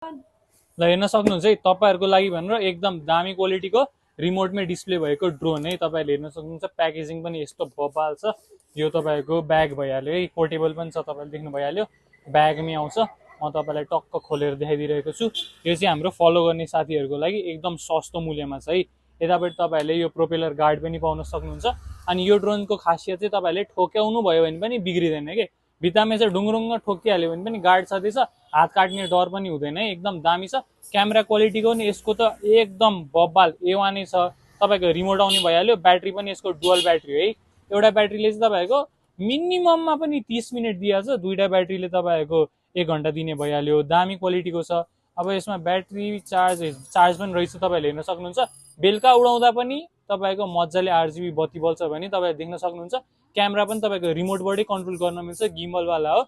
ल हेर्न सक्नुहुन्छ है तपाईहरुको लागि भनेर एकदम दामी क्वालिटीको रिमोटमै डिस्प्ले भएको ड्रोन है तपाईहरुले हेर्न सक्नुहुन्छ। प्याकेजिङ पनि यस्तो बबाल छ। यो तपाईहरुको ब्याग भइहाल्यो है, पोर्टेबल पनि छ, तपाईहरुले देख्नु भइहाल्यो। ब्यागमै आउँछ। म तपाईलाई टक्क खोलेर देखाइदिरहेको छु। यो चाहिँ हाम्रो फलो गर्ने साथीहरुको लागि एकदम सस्तो मूल्यमा छ है। यतापट्टि तपाईहरुले यो प्रोपेलर गार्ड पनि पाउन सक्नुहुन्छ। अनि यो ड्रोनको खासियत चाहिँ तपाईहरुले ठोक्याउनु भयो भने पनि बिग्रिदैन के। भित्तामा चाहिँ ढुङरुङ ठोकिहाल्यो भने पनि गार्ड छँदैछ, हात काट्ने डर पनि हुँदैन है। एकदम दामी छ। क्यामेरा क्वालिटीको नि यसको त एकदम बब्बाल A1 नै छ। तपाईको रिमोट आउने भइहाल्यो। ब्याट्री पनि यसको डुअल ब्याट्री है। एउटा ब्याट्रीले चाहिँ तपाईको मिनिमममा पनि 30 मिनेट दिइहाल्छ, दुईटा ब्याट्रीले तपाईको 1 घण्टा दिने भइहाल्यो। दामी क्वालिटीको छ। अब यसमा ब्याट्री चार्ज पनि रहेछ, तपाईहरुले हेर्न सक्नुहुन्छ। बेलुका उडाउँदा पनि तपाईको मज्जाले RGB बत्ती बल्छ भने तपाईहरु देख्न सक्नुहुन्छ। क्यामेरा पनि तपाईको रिमोटबाटै कन्ट्रोल गर्न मिल्छ, गिम्बल वाला हो।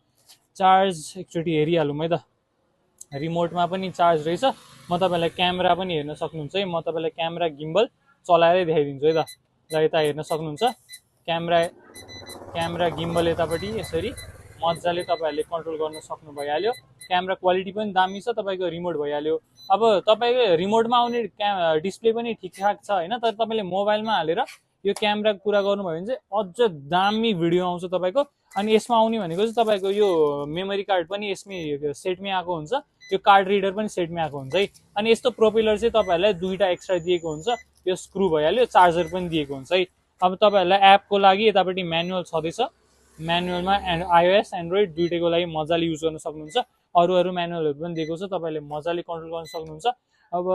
चार्ज एकचोटी हेरिहालौँ है त। रिमोटमा पनि चार्ज रहेछ। म तपाईलाई क्यामेरा पनि हेर्न सक्नुहुन्छ है। म तपाईलाई क्यामेरा गिम्बल चलाएरै देखाइदिन्छु है त। ल यता हेर्न सक्नुहुन्छ। क्यामेरा गिम्बल यतापट्टि यसरी मज्जाले तपाईहरुले कन्ट्रोल गर्न सक्नु भइहाल्यो। क्यामेरा क्वालिटी पनि दामी छ। तपाईको रिमोट भइहाल्यो। अब तपाईको रिमोटमा आउने डिस्प्ले पनि ठिकठाक छ हैन, तर तपाईले मोबाइलमा हालेर यो क्यामेरा कुरा गर्नुभयो भने चाहिँ अझ दामी भिडियो आउँछ तपाईको। अनि यसमा आउने भनेको चाहिँ तपाईको यो मेमोरी कार्ड पनि यसमै सेटमै आएको हुन्छ। यो कार्ड रिडर पनि सेटमै आएको हुन्छ है। अनि यस्तो प्रोपेलर चाहिँ तपाईहरुलाई दुईटा एक्स्ट्रा दिएको हुन्छ। यो स्क्रु भइहाल्यो, चार्जर पनि दिएको हुन्छ है। अब तपाईहरुलाई एपको लागि यतापट्टि म्यानुअल छँदैछ। म्यानुअलमा iOS एन्ड्रोइड दुईटैको लागि मजाले युज गर्न सक्नुहुन्छ। अरू म्यानुअलहरु पनि दिएको छ, तपाईले मजाले कन्ट्रोल गर्न सक्नुहुन्छ। अब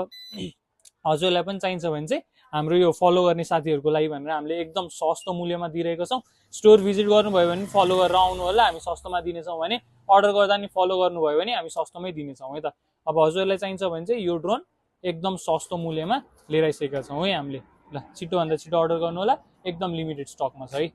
हजुरलाई पनि चाहिन्छ भने चाहिँ हाम्रो यो फलो गर्ने साथीहरुको लागि भनेर हामीले एकदम सस्तो मूल्यमा दिइरहेका छौं। स्टोर भिजिट गर्नुभयो भने फलो गरेर आउनु होला, हामी सस्तोमा दिनेछौं भने अर्डर गर्दा नि फलो गर्नुभयो भने हामी सस्तोमै दिनेछौं है त। अब हजुरलाई चाहिन्छ भने चाहिँ यो ड्रोन एकदम सस्तो मूल्यमा लिएर आइसकेका छौं है हामीले। ल छिटो भन्दा छिटो अर्डर गर्नु होला, एकदम लिमिटेड स्टकमा छ है।